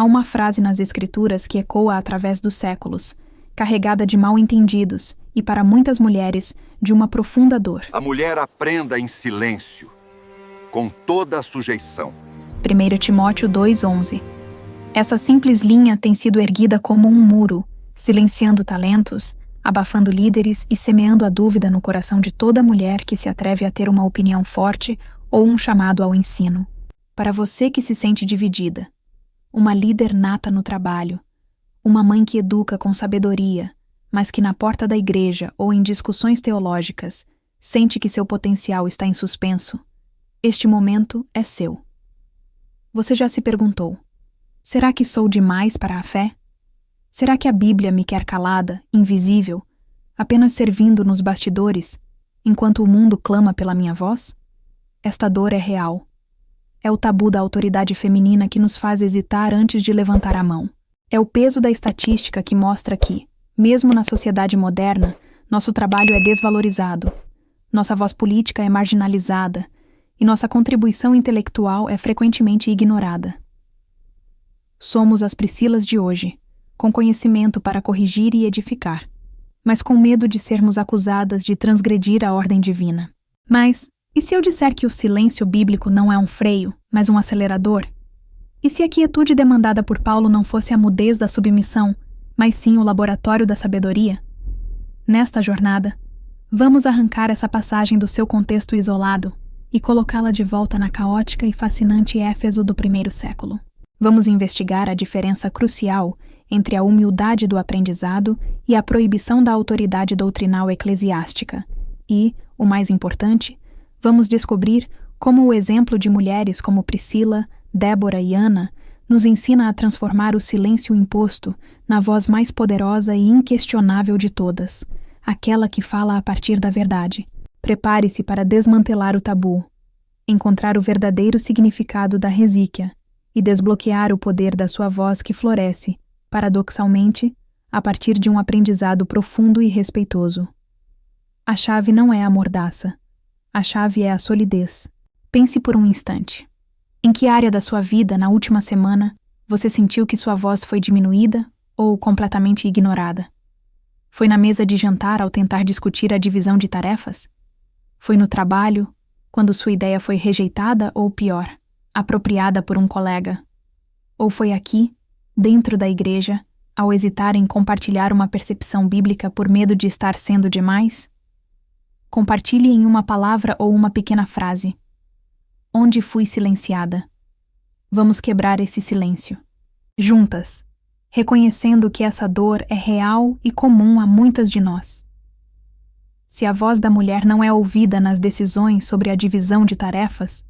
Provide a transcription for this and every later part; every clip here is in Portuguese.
Há uma frase nas Escrituras que ecoa através dos séculos, carregada de mal-entendidos e, para muitas mulheres, de uma profunda dor. A mulher aprenda em silêncio, com toda a sujeição. 1 Timóteo 2:11. Essa simples linha tem sido erguida como um muro, silenciando talentos, abafando líderes e semeando a dúvida no coração de toda mulher que se atreve a ter uma opinião forte ou um chamado ao ensino. Para você que se sente dividida, uma líder nata no trabalho, uma mãe que educa com sabedoria, mas que na porta da igreja ou em discussões teológicas sente que seu potencial está em suspenso, este momento é seu. Você já se perguntou: será que sou demais para a fé? Será que a Bíblia me quer calada, invisível, apenas servindo nos bastidores, enquanto o mundo clama pela minha voz? Esta dor é real. É o tabu da autoridade feminina que nos faz hesitar antes de levantar a mão. É o peso da estatística que mostra que, mesmo na sociedade moderna, nosso trabalho é desvalorizado, nossa voz política é marginalizada e nossa contribuição intelectual é frequentemente ignorada. Somos as Priscilas de hoje, com conhecimento para corrigir e edificar, mas com medo de sermos acusadas de transgredir a ordem divina. Mas, e se eu disser que o silêncio bíblico não é um freio, mas um acelerador? E se a quietude demandada por Paulo não fosse a mudez da submissão, mas sim o laboratório da sabedoria? Nesta jornada, vamos arrancar essa passagem do seu contexto isolado e colocá-la de volta na caótica e fascinante Éfeso do primeiro século. Vamos investigar a diferença crucial entre a humildade do aprendizado e a proibição da autoridade doutrinal eclesiástica e, o mais importante, vamos descobrir como o exemplo de mulheres como Priscila, Débora e Ana nos ensina a transformar o silêncio imposto na voz mais poderosa e inquestionável de todas, aquela que fala a partir da verdade. Prepare-se para desmantelar o tabu, encontrar o verdadeiro significado da resíquia e desbloquear o poder da sua voz que floresce, paradoxalmente, a partir de um aprendizado profundo e respeitoso. A chave não é a mordaça. A chave é a solidez. Pense por um instante. Em que área da sua vida, na última semana, você sentiu que sua voz foi diminuída ou completamente ignorada? Foi na mesa de jantar ao tentar discutir a divisão de tarefas? Foi no trabalho, quando sua ideia foi rejeitada ou pior, apropriada por um colega? Ou foi aqui, dentro da igreja, ao hesitar em compartilhar uma percepção bíblica por medo de estar sendo demais? Compartilhe em uma palavra ou uma pequena frase. Onde fui silenciada? Vamos quebrar esse silêncio. Juntas, reconhecendo que essa dor é real e comum a muitas de nós. Se a voz da mulher não é ouvida nas decisões sobre a divisão de tarefas,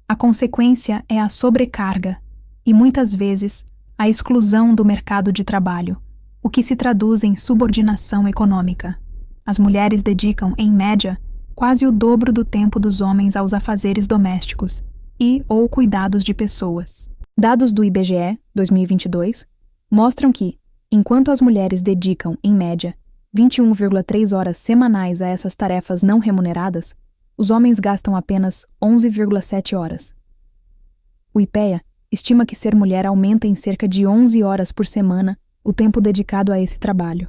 a consequência é a sobrecarga e, muitas vezes, a exclusão do mercado de trabalho, o que se traduz em subordinação econômica. As mulheres dedicam, em média, quase o dobro do tempo dos homens aos afazeres domésticos e ou cuidados de pessoas. Dados do IBGE, 2022, mostram que, enquanto as mulheres dedicam, em média, 21,3 horas semanais a essas tarefas não remuneradas, os homens gastam apenas 11,7 horas. O IPEA estima que ser mulher aumenta em cerca de 11 horas por semana o tempo dedicado a esse trabalho.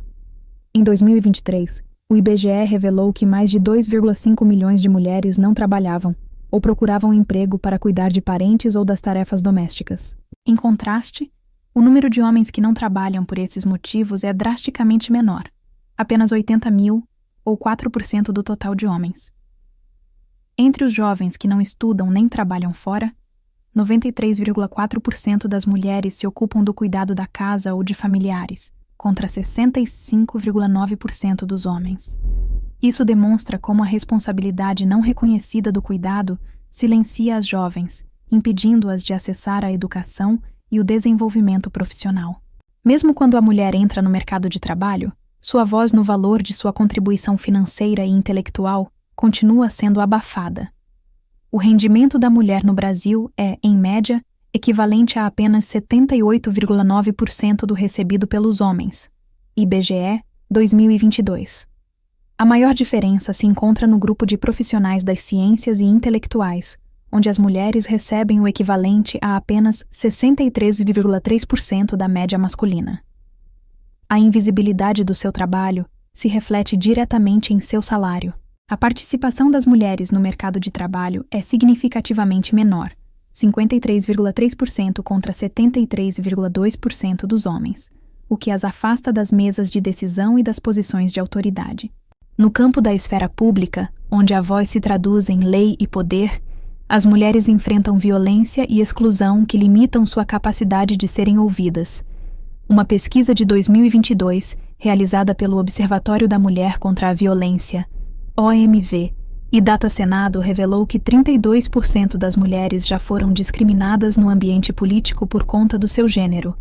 Em 2023, o IBGE revelou que mais de 2,5 milhões de mulheres não trabalhavam ou procuravam emprego para cuidar de parentes ou das tarefas domésticas. Em contraste, o número de homens que não trabalham por esses motivos é drasticamente menor, apenas 80 mil, ou 4% do total de homens. Entre os jovens que não estudam nem trabalham fora, 93,4% das mulheres se ocupam do cuidado da casa ou de familiares, contra 65,9% dos homens. Isso demonstra como a responsabilidade não reconhecida do cuidado silencia as jovens, impedindo-as de acessar a educação e o desenvolvimento profissional. Mesmo quando a mulher entra no mercado de trabalho, sua voz no valor de sua contribuição financeira e intelectual continua sendo abafada. O rendimento da mulher no Brasil é, em média, equivalente a apenas 78,9% do recebido pelos homens. IBGE 2022. A maior diferença se encontra no grupo de profissionais das ciências e intelectuais, onde as mulheres recebem o equivalente a apenas 63,3% da média masculina. A invisibilidade do seu trabalho se reflete diretamente em seu salário. A participação das mulheres no mercado de trabalho é significativamente menor, 53,3% contra 73,2% dos homens, o que as afasta das mesas de decisão e das posições de autoridade. No campo da esfera pública, onde a voz se traduz em lei e poder, as mulheres enfrentam violência e exclusão que limitam sua capacidade de serem ouvidas. Uma pesquisa de 2022, realizada pelo Observatório da Mulher contra a Violência, OMV, e Data Senado revelou que 32% das mulheres já foram discriminadas no ambiente político por conta do seu gênero,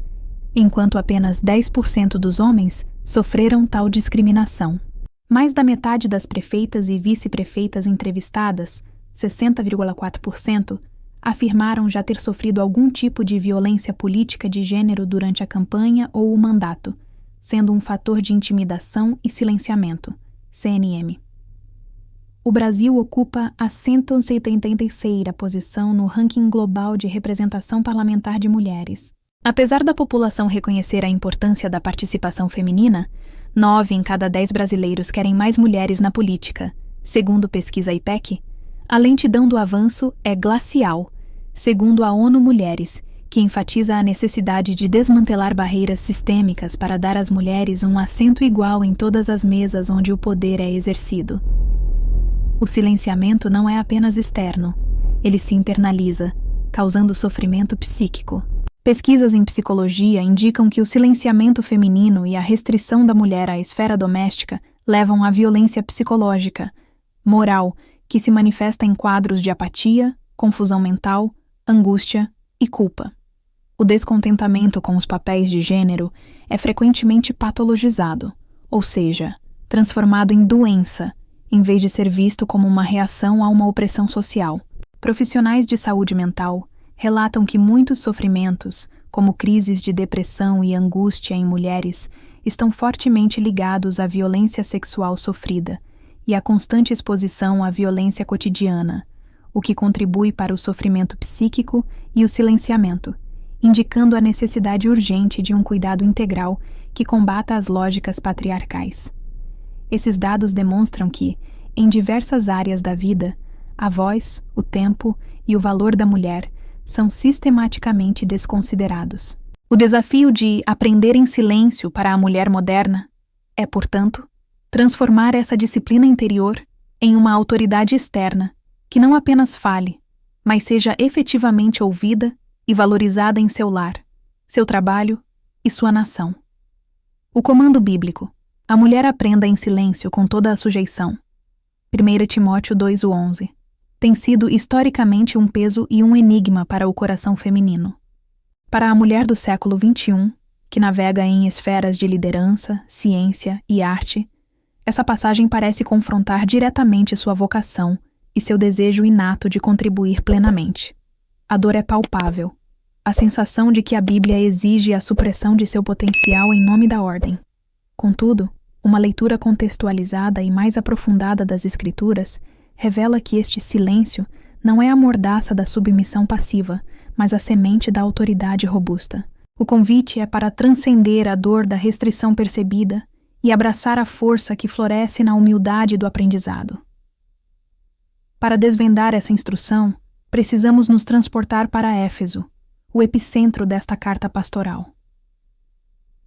enquanto apenas 10% dos homens sofreram tal discriminação. Mais da metade das prefeitas e vice-prefeitas entrevistadas, 60,4%, afirmaram já ter sofrido algum tipo de violência política de gênero durante a campanha ou o mandato, sendo um fator de intimidação e silenciamento, CNM. O Brasil ocupa a 176ª posição no ranking global de representação parlamentar de mulheres. Apesar da população reconhecer a importância da participação feminina, 9 em cada 10 brasileiros querem mais mulheres na política. Segundo pesquisa IPEC, a lentidão do avanço é glacial, segundo a ONU Mulheres, que enfatiza a necessidade de desmantelar barreiras sistêmicas para dar às mulheres um assento igual em todas as mesas onde o poder é exercido. O silenciamento não é apenas externo, ele se internaliza, causando sofrimento psíquico. Pesquisas em psicologia indicam que o silenciamento feminino e a restrição da mulher à esfera doméstica levam à violência psicológica, moral, que se manifesta em quadros de apatia, confusão mental, angústia e culpa. O descontentamento com os papéis de gênero é frequentemente patologizado, ou seja, transformado em doença, em vez de ser visto como uma reação a uma opressão social. Profissionais de saúde mental relatam que muitos sofrimentos, como crises de depressão e angústia em mulheres, estão fortemente ligados à violência sexual sofrida e à constante exposição à violência cotidiana, o que contribui para o sofrimento psíquico e o silenciamento, indicando a necessidade urgente de um cuidado integral que combata as lógicas patriarcais. Esses dados demonstram que, em diversas áreas da vida, a voz, o tempo e o valor da mulher são sistematicamente desconsiderados. O desafio de aprender em silêncio para a mulher moderna é, portanto, transformar essa disciplina interior em uma autoridade externa que não apenas fale, mas seja efetivamente ouvida e valorizada em seu lar, seu trabalho e sua nação. O comando bíblico: a mulher aprenda em silêncio com toda a sujeição. 1 Timóteo 2:11. Tem sido historicamente um peso e um enigma para o coração feminino. Para a mulher do século XXI, que navega em esferas de liderança, ciência e arte, essa passagem parece confrontar diretamente sua vocação e seu desejo inato de contribuir plenamente. A dor é palpável, a sensação de que a Bíblia exige a supressão de seu potencial em nome da ordem. Contudo, uma leitura contextualizada e mais aprofundada das Escrituras revela que este silêncio não é a mordaça da submissão passiva, mas a semente da autoridade robusta. O convite é para transcender a dor da restrição percebida e abraçar a força que floresce na humildade do aprendizado. Para desvendar essa instrução, precisamos nos transportar para Éfeso, o epicentro desta carta pastoral.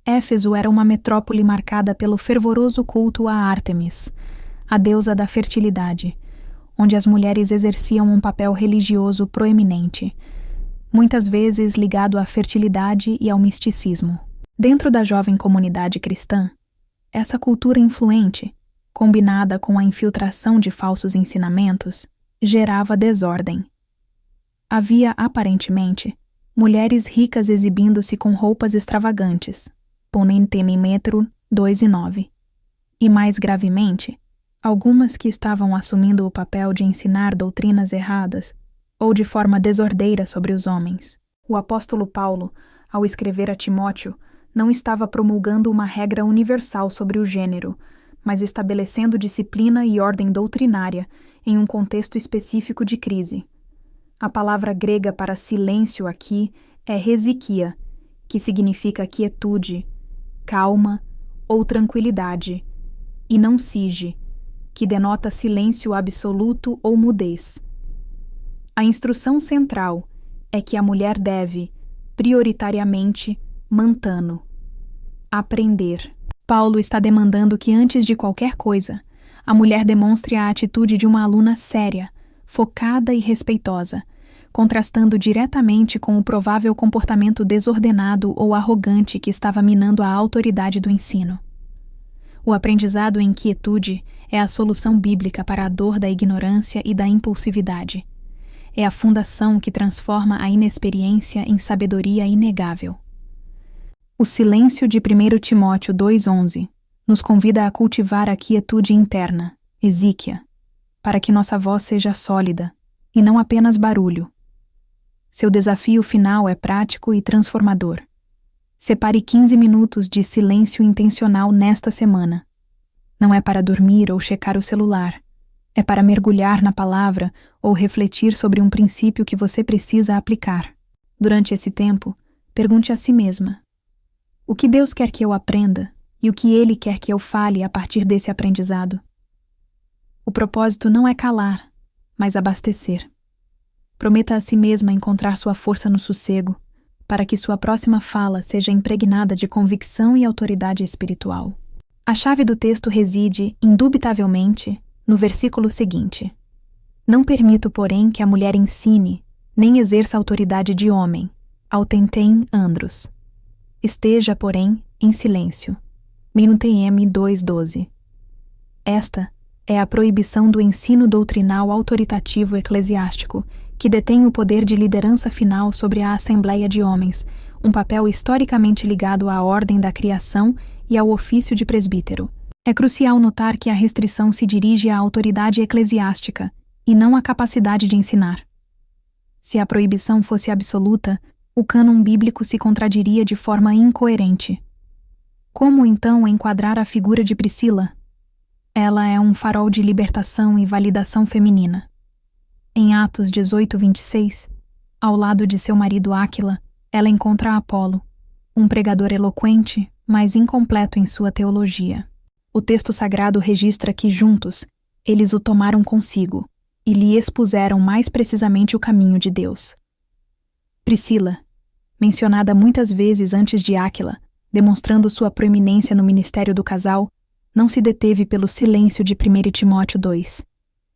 Éfeso era uma metrópole marcada pelo fervoroso culto a Ártemis, a deusa da fertilidade, onde as mulheres exerciam um papel religioso proeminente, muitas vezes ligado à fertilidade e ao misticismo. Dentro da jovem comunidade cristã, essa cultura influente, combinada com a infiltração de falsos ensinamentos, gerava desordem. Havia, aparentemente, mulheres ricas exibindo-se com roupas extravagantes, Ponentemimetro 2:9. E mais gravemente, algumas que estavam assumindo o papel de ensinar doutrinas erradas ou de forma desordeira sobre os homens. O apóstolo Paulo, ao escrever a Timóteo, não estava promulgando uma regra universal sobre o gênero, mas estabelecendo disciplina e ordem doutrinária em um contexto específico de crise. A palavra grega para silêncio aqui é resikia, que significa quietude, calma ou tranquilidade, e não sige, que denota silêncio absoluto ou mudez. A instrução central é que a mulher deve, prioritariamente, mantano, aprender. Paulo está demandando que antes de qualquer coisa, a mulher demonstre a atitude de uma aluna séria, focada e respeitosa, contrastando diretamente com o provável comportamento desordenado ou arrogante que estava minando a autoridade do ensino. O aprendizado em quietude é a solução bíblica para a dor da ignorância e da impulsividade. É a fundação que transforma a inexperiência em sabedoria inegável. O silêncio de 1 Timóteo 2,11 nos convida a cultivar a quietude interna, exíquia, para que nossa voz seja sólida, e não apenas barulho. Seu desafio final é prático e transformador. Separe 15 minutos de silêncio intencional nesta semana. Não é para dormir ou checar o celular. É para mergulhar na palavra ou refletir sobre um princípio que você precisa aplicar. Durante esse tempo, pergunte a si mesma: o que Deus quer que eu aprenda e o que Ele quer que eu fale a partir desse aprendizado? O propósito não é calar, mas abastecer. Prometa a si mesma encontrar sua força no sossego, para que sua próxima fala seja impregnada de convicção e autoridade espiritual. A chave do texto reside, indubitavelmente, no versículo seguinte: não permito, porém, que a mulher ensine, nem exerça autoridade de homem, autentem andros. Esteja, porém, em silêncio. MNU-TM 2:12. Esta é a proibição do ensino doutrinal autoritativo eclesiástico, que detém o poder de liderança final sobre a Assembleia de Homens, um papel historicamente ligado à ordem da criação e ao ofício de presbítero. É crucial notar que a restrição se dirige à autoridade eclesiástica e não à capacidade de ensinar. Se a proibição fosse absoluta, o cânon bíblico se contradiria de forma incoerente. Como, então, enquadrar a figura de Priscila? Ela é um farol de libertação e validação feminina. Em Atos 18:26, ao lado de seu marido Áquila, ela encontra Apolo, um pregador eloquente, mas incompleto em sua teologia. O texto sagrado registra que, juntos, eles o tomaram consigo e lhe expuseram mais precisamente o caminho de Deus. Priscila, mencionada muitas vezes antes de Áquila, demonstrando sua proeminência no ministério do casal, não se deteve pelo silêncio de 1 Timóteo 2.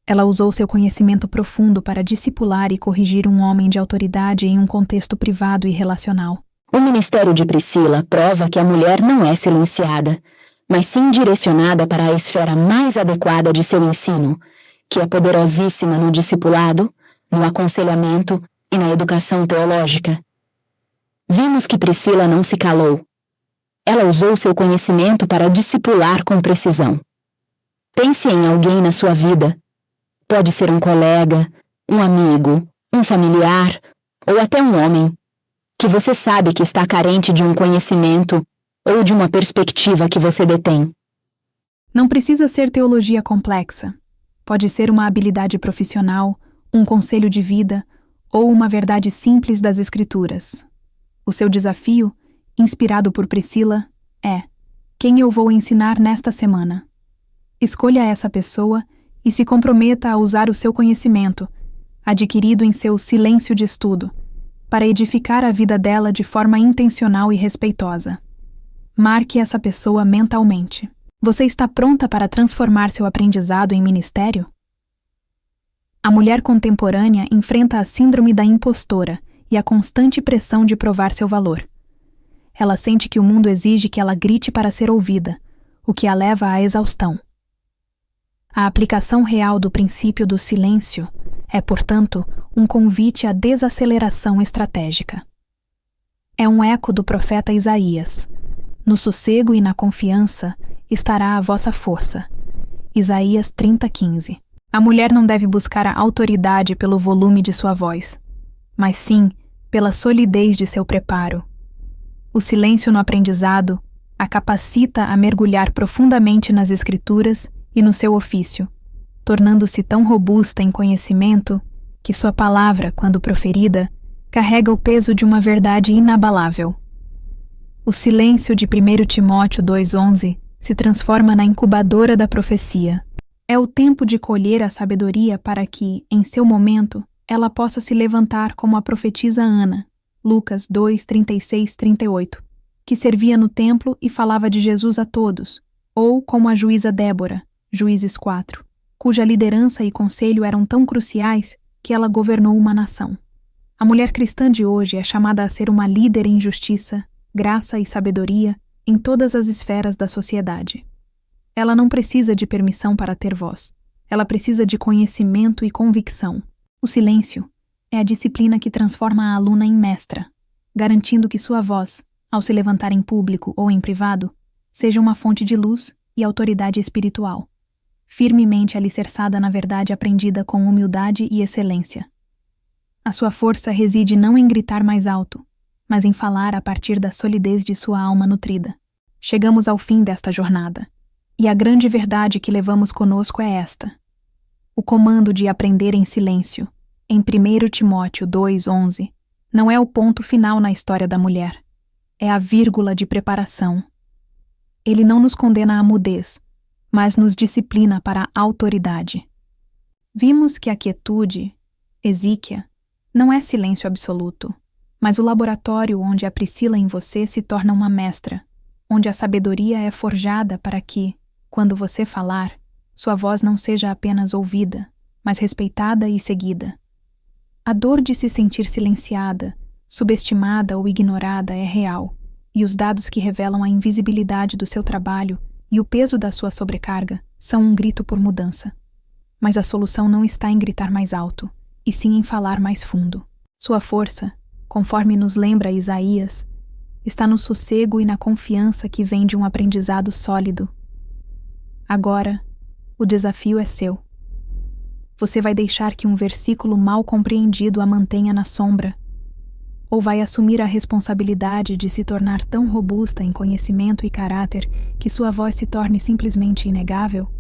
Ela usou seu conhecimento profundo para discipular e corrigir um homem de autoridade em um contexto privado e relacional. O ministério de Priscila prova que a mulher não é silenciada, mas sim direcionada para a esfera mais adequada de seu ensino, que é poderosíssima no discipulado, no aconselhamento e na educação teológica. Vimos que Priscila não se calou. Ela usou seu conhecimento para discipular com precisão. Pense em alguém na sua vida. Pode ser um colega, um amigo, um familiar ou até um homem, que você sabe que está carente de um conhecimento ou de uma perspectiva que você detém. Não precisa ser teologia complexa. Pode ser uma habilidade profissional, um conselho de vida ou uma verdade simples das Escrituras. O seu desafio, inspirado por Priscila, é: quem eu vou ensinar nesta semana? Escolha essa pessoa e se comprometa a usar o seu conhecimento, adquirido em seu silêncio de estudo, para edificar a vida dela de forma intencional e respeitosa. Marque essa pessoa mentalmente. Você está pronta para transformar seu aprendizado em ministério? A mulher contemporânea enfrenta a síndrome da impostora e a constante pressão de provar seu valor. Ela sente que o mundo exige que ela grite para ser ouvida, o que a leva à exaustão. A aplicação real do princípio do silêncio é, portanto, um convite à desaceleração estratégica. É um eco do profeta Isaías: no sossego e na confiança estará a vossa força. Isaías 30:15. A mulher não deve buscar a autoridade pelo volume de sua voz, mas sim pela solidez de seu preparo. O silêncio no aprendizado a capacita a mergulhar profundamente nas Escrituras e no seu ofício, tornando-se tão robusta em conhecimento que sua palavra, quando proferida, carrega o peso de uma verdade inabalável. O silêncio de 1 Timóteo 2,11 se transforma na incubadora da profecia. É o tempo de colher a sabedoria para que, em seu momento, ela possa se levantar como a profetisa Ana, Lucas 2:36-38, que servia no templo e falava de Jesus a todos, ou como a juíza Débora, Juízes 4, cuja liderança e conselho eram tão cruciais que ela governou uma nação. A mulher cristã de hoje é chamada a ser uma líder em justiça, graça e sabedoria em todas as esferas da sociedade. Ela não precisa de permissão para ter voz. Ela precisa de conhecimento e convicção. O silêncio é a disciplina que transforma a aluna em mestra, garantindo que sua voz, ao se levantar em público ou em privado, seja uma fonte de luz e autoridade espiritual, firmemente alicerçada na verdade aprendida com humildade e excelência. A sua força reside não em gritar mais alto, mas em falar a partir da solidez de sua alma nutrida. Chegamos ao fim desta jornada, e a grande verdade que levamos conosco é esta: o comando de aprender em silêncio, em 1 Timóteo 2,11, não é o ponto final na história da mulher, é a vírgula de preparação. Ele não nos condena à mudez, mas nos disciplina para a autoridade. Vimos que a quietude, exíquia, não é silêncio absoluto, mas o laboratório onde a Priscila em você se torna uma mestra, onde a sabedoria é forjada para que, quando você falar, sua voz não seja apenas ouvida, mas respeitada e seguida. A dor de se sentir silenciada, subestimada ou ignorada é real, e os dados que revelam a invisibilidade do seu trabalho e o peso da sua sobrecarga são um grito por mudança. Mas a solução não está em gritar mais alto, e sim em falar mais fundo. Sua força, conforme nos lembra Isaías, está no sossego e na confiança que vem de um aprendizado sólido. Agora, o desafio é seu. Você vai deixar que um versículo mal compreendido a mantenha na sombra? Ou vai assumir a responsabilidade de se tornar tão robusta em conhecimento e caráter que sua voz se torne simplesmente inegável?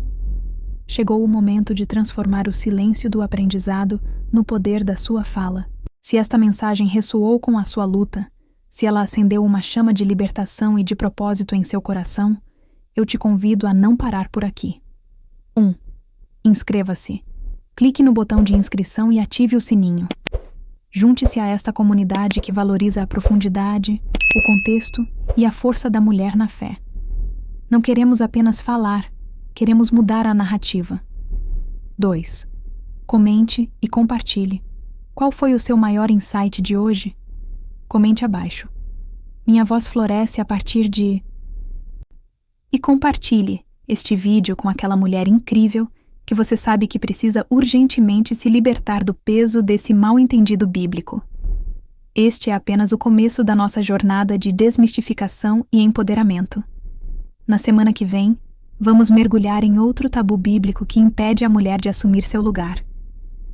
Chegou o momento de transformar o silêncio do aprendizado no poder da sua fala. Se esta mensagem ressoou com a sua luta, se ela acendeu uma chama de libertação e de propósito em seu coração, eu te convido a não parar por aqui. 1. Inscreva-se. Clique no botão de inscrição e ative o sininho. Junte-se a esta comunidade que valoriza a profundidade, o contexto e a força da mulher na fé. Não queremos apenas falar, queremos mudar a narrativa. 2. Comente e compartilhe. Qual foi o seu maior insight de hoje? Comente abaixo. Minha voz floresce a partir de... E compartilhe este vídeo com aquela mulher incrível que você sabe que precisa urgentemente se libertar do peso desse mal-entendido bíblico. Este é apenas o começo da nossa jornada de desmistificação e empoderamento. Na semana que vem, vamos mergulhar em outro tabu bíblico que impede a mulher de assumir seu lugar.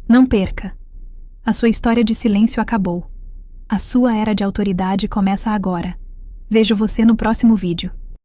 Não perca! A sua história de silêncio acabou. A sua era de autoridade começa agora. Vejo você no próximo vídeo.